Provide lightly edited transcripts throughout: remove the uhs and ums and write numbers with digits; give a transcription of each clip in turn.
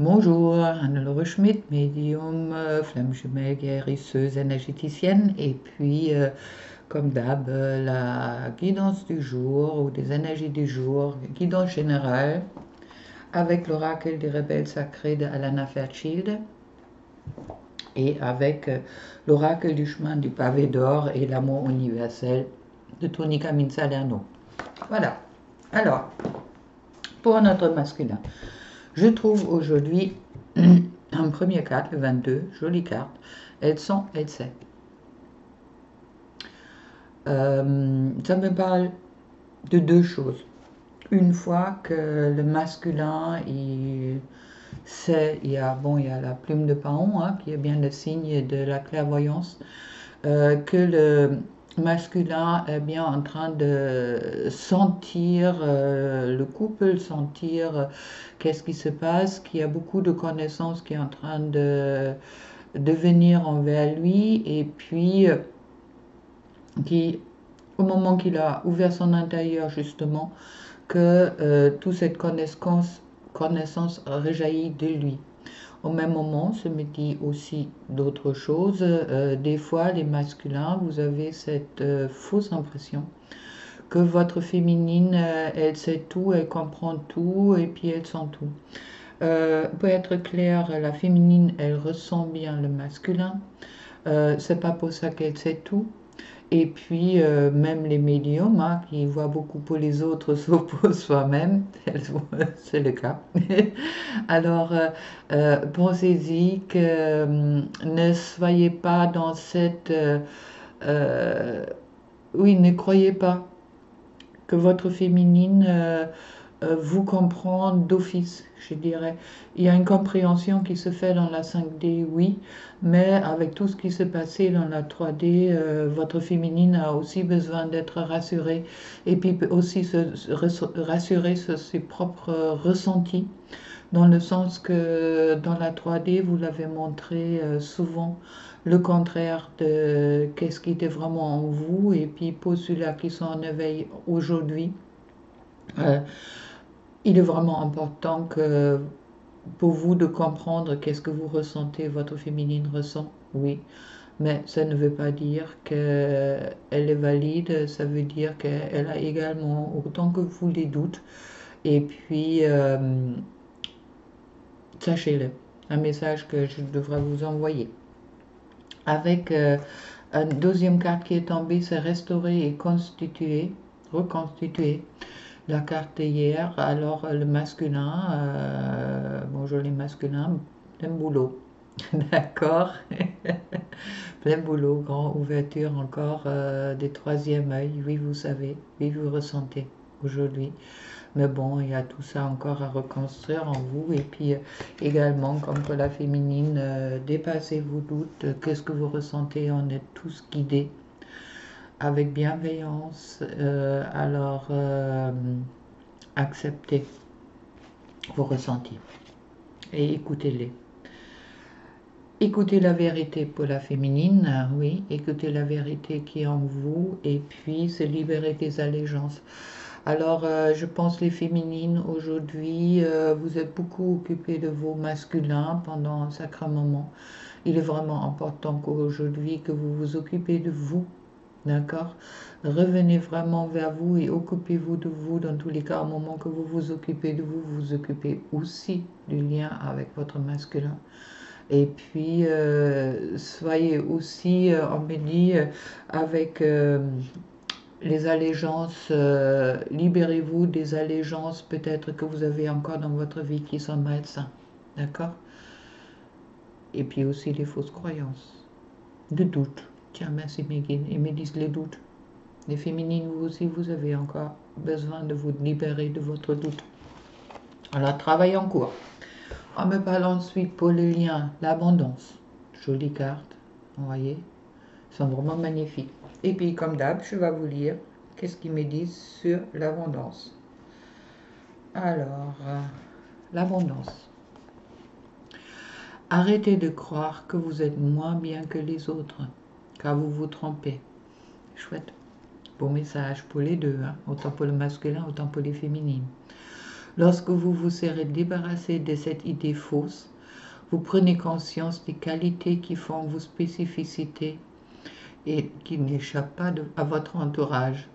Bonjour, Anne-Laure Schmidt, médium, flamme jumelle, guérisseuse, énergéticienne, et puis, comme d'hab, la guidance du jour ou des énergies du jour, guidance générale, avec l'oracle des rebelles sacrés de Alana Fairchild et avec l'oracle du chemin du pavé d'or et l'amour universel de Tony Camille Salerno. Voilà. Alors, pour notre masculin, je trouve aujourd'hui un premier carte, le 22, jolie carte. Elles sont, elles c'est. Ça me parle de deux choses. Une fois que le masculin, il y a, bon, il y a la plume de Paon, hein, qui est bien le signe de la clairvoyance, que le masculin est bien en train de sentir, le couple sentir qu'est-ce qui se passe, qu'il y a beaucoup de connaissances qui est en train de venir envers lui, et puis qui, au moment qu'il a ouvert son intérieur justement, que toute cette connaissance rejaillit de lui. Au même moment, ça me dit aussi d'autres choses. Des fois, les masculins, vous avez cette fausse impression que votre féminine, elle sait tout, elle comprend tout, et puis elle sent tout. Pour être clair, la féminine, elle ressent bien le masculin. C'est pas pour ça qu'elle sait tout. Et puis, même les médiums, hein, qui voient beaucoup pour les autres, sauf pour soi-même, c'est le cas. Alors, pensez-y que ne soyez pas dans cette... oui, ne croyez pas que votre féminine vous comprend d'office, je dirais. Il y a une compréhension qui se fait dans la 5D, oui, mais avec tout ce qui s'est passé dans la 3D, votre féminine a aussi besoin d'être rassurée et puis aussi rassurer sur ses propres ressentis, dans le sens que dans la 3D, vous l'avez montré souvent le contraire de qu'est-ce qui était vraiment en vous, et puis pour ceux-là qui sont en éveil aujourd'hui, euh, il est vraiment important que pour vous de comprendre qu'est-ce que vous ressentez, votre féminine ressent, oui, mais ça ne veut pas dire qu'elle est valide, ça veut dire qu'elle a également autant que vous les doutes, et puis sachez-le, un message que je devrais vous envoyer. Avec une deuxième carte qui est tombée, c'est restaurer et constituer, reconstituer. La carte d'hier, alors le masculin, bonjour les masculins, plein boulot, d'accord, plein boulot, grande ouverture encore des troisième œil, oui vous savez, oui vous ressentez aujourd'hui, mais bon il y a tout ça encore à reconstruire en vous, et puis également comme pour la féminine, dépassez vos doutes, qu'est-ce que vous ressentez, on est tous guidés avec bienveillance, alors acceptez vos ressentis et écoutez-les. Écoutez la vérité pour la féminine, oui, écoutez la vérité qui est en vous, et puis se libérer des allégeances. Alors, je pense les féminines aujourd'hui, vous êtes beaucoup occupées de vos masculins pendant un sacré moment. Il est vraiment important qu'aujourd'hui que vous vous occupez de vous. D'accord? Revenez vraiment vers vous et occupez-vous de vous. Dans tous les cas, au moment que vous vous occupez de vous, vous vous occupez aussi du lien avec votre masculin. Et puis, soyez aussi, on me dit, avec les allégeances, libérez-vous des allégeances peut-être que vous avez encore dans votre vie qui sont malsains. D'accord? Et puis aussi les fausses croyances, de doute. Tiens, merci Megan. Ils me disent les doutes. Les féminines, vous aussi, vous avez encore besoin de vous libérer de votre doute. Alors, travail en cours. On me parle ensuite pour le lien, l'abondance. Jolie carte, vous voyez, ils sont vraiment magnifiques. Et puis, comme d'hab, je vais vous lire qu'est-ce qu'ils me disent sur l'abondance. Alors, l'abondance. Arrêtez de croire que vous êtes moins bien que les autres, car vous vous trompez. Chouette. Beau message pour les deux, hein, autant pour le masculin, autant pour les féminines. Lorsque vous vous serez débarrassé de cette idée fausse, vous prenez conscience des qualités qui font vos spécificités et qui n'échappent pas à votre entourage.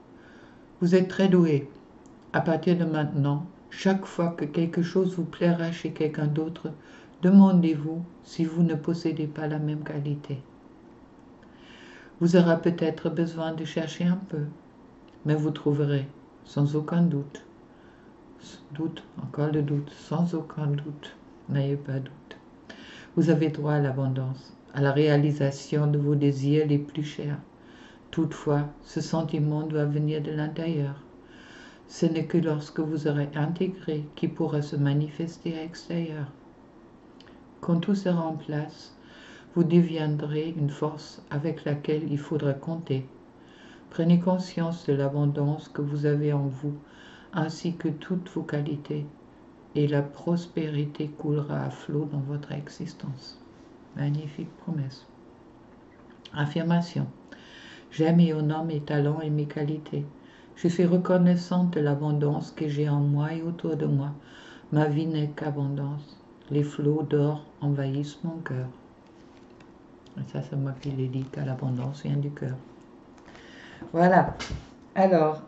Vous êtes très doué. À partir de maintenant, chaque fois que quelque chose vous plaira chez quelqu'un d'autre, demandez-vous si vous ne possédez pas la même qualité. Vous aurez peut-être besoin de chercher un peu, mais vous trouverez, sans aucun doute. Encore le doute, sans aucun doute. N'ayez pas doute. Vous avez droit à l'abondance, à la réalisation de vos désirs les plus chers. Toutefois, ce sentiment doit venir de l'intérieur. Ce n'est que lorsque vous aurez intégré qu'il pourra se manifester à l'extérieur. Quand tout sera en place, vous deviendrez une force avec laquelle il faudra compter. Prenez conscience de l'abondance que vous avez en vous, ainsi que toutes vos qualités, et la prospérité coulera à flot dans votre existence. Magnifique promesse. Affirmation. J'aime et honore mes talents et mes qualités. Je suis reconnaissante de l'abondance que j'ai en moi et autour de moi. Ma vie n'est qu'abondance. Les flots d'or envahissent mon cœur. Et ça, c'est moi qui l'ai dit, car l'abondance vient du cœur. Voilà. Alors,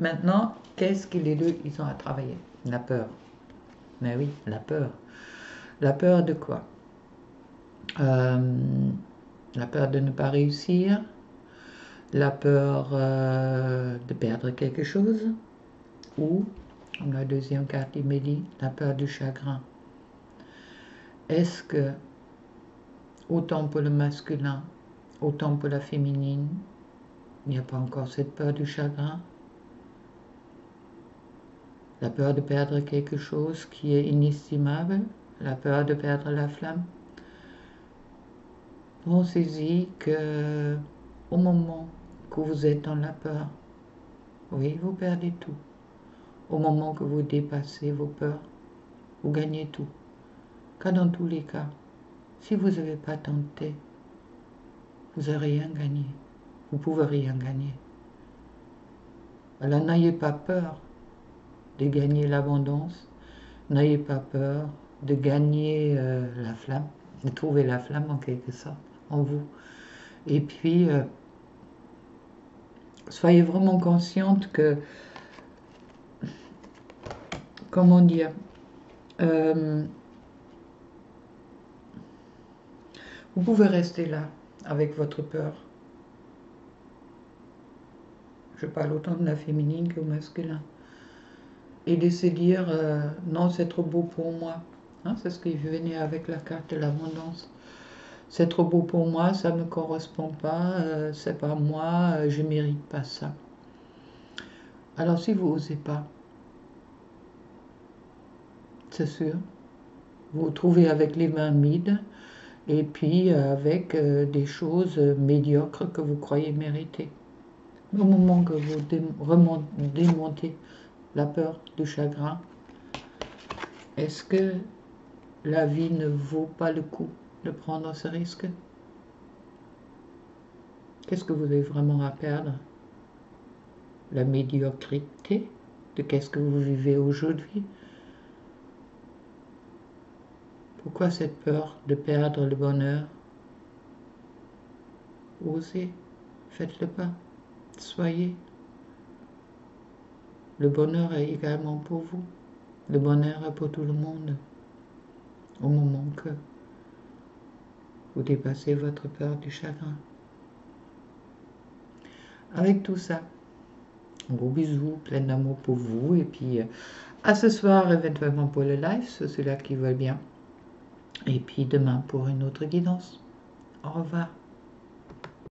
maintenant, qu'est-ce que les deux, ils ont à travailler? La peur. Mais oui, la peur. La peur de quoi? La peur de ne pas réussir, la peur de perdre quelque chose, ou, comme la deuxième carte il me dit, la peur du chagrin. Est-ce que, autant pour le masculin, autant pour la féminine, il n'y a pas encore cette peur du chagrin? La peur de perdre quelque chose qui est inestimable, la peur de perdre la flamme. Pensez-y que au moment que vous êtes dans la peur, oui, vous perdez tout. Au moment que vous dépassez vos peurs, vous gagnez tout. Car dans tous les cas, si vous n'avez pas tenté, vous n'avez rien gagné. Vous ne pouvez rien gagner. Alors n'ayez pas peur de gagner l'abondance, n'ayez pas peur de gagner la flamme, de trouver la flamme en quelque sorte en vous. Et puis, soyez vraiment consciente que, comment dire, vous pouvez rester là avec votre peur. Je parle autant de la féminine que au masculin. Et de se dire, non, c'est trop beau pour moi. Hein, c'est ce qui venait avec la carte de l'abondance. C'est trop beau pour moi, ça ne me correspond pas, c'est pas moi, je ne mérite pas ça. Alors si vous n'osez pas, c'est sûr, vous vous trouvez avec les mains vides et puis avec des choses médiocres que vous croyez mériter. Au moment que vous démontez la peur du chagrin, est-ce que la vie ne vaut pas le coup de prendre ce risque? Qu'est-ce que vous avez vraiment à perdre? La médiocrité de qu'est-ce que vous vivez aujourd'hui? Pourquoi cette peur de perdre le bonheur? Osez, faites-le pas, soyez. Le bonheur est également pour vous. Le bonheur est pour tout le monde. Au moment que vous dépassez votre peur du chagrin. Avec tout ça, gros bisous, plein d'amour pour vous. Et puis, à ce soir, éventuellement pour le live, ceux-là qui veulent bien. Et puis demain pour une autre guidance. Au revoir.